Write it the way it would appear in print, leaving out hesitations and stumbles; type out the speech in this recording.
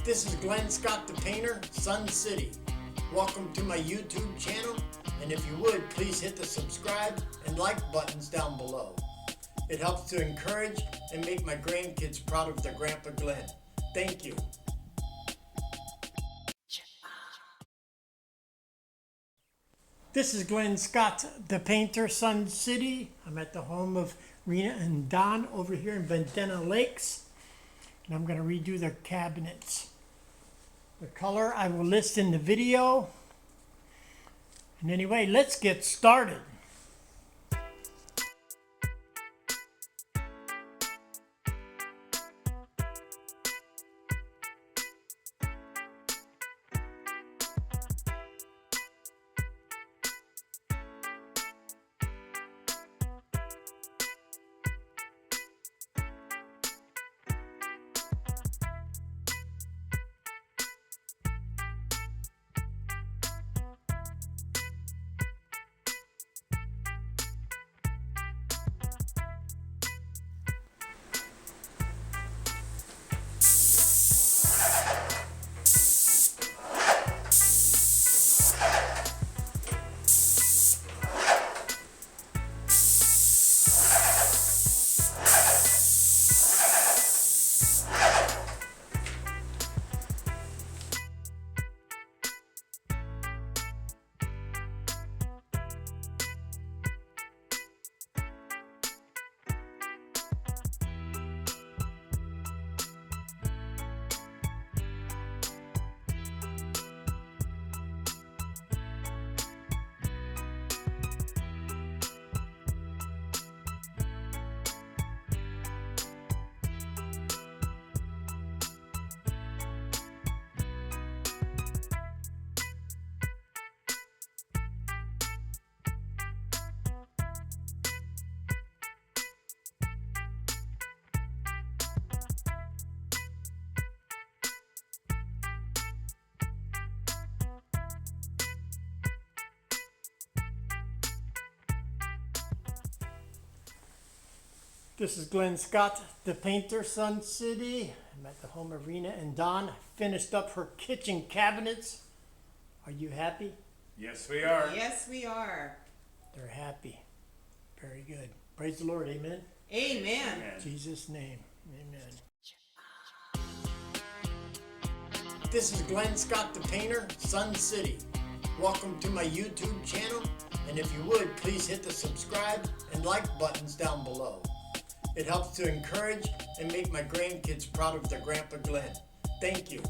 This is Glenn Scott the Painter, Sun City. Welcome to my YouTube channel, and if you would, please hit the subscribe and like buttons down below. It helps to encourage and make my grandkids proud of their Grandpa Glenn. Thank you. This is Glenn Scott the Painter, Sun City. I'm at the home of Rena and Don over here in Ventana Lakes, and I'm going to redo their cabinets. The color I will list in the video. And anyway, let's get started. This is Glenn Scott, the Painter, Sun City. I'm at the home of Rena and Don. Finished up her kitchen cabinets. Are you happy? Yes, we are. Yes, we are. They're happy. Very good. Praise the Lord. Amen. Amen. In Jesus' name. Amen. This is Glenn Scott, the Painter, Sun City. Welcome to my YouTube channel. And if you would, please hit the subscribe and like buttons down below. It helps to encourage and make my grandkids proud of their Grandpa Glenn. Thank you.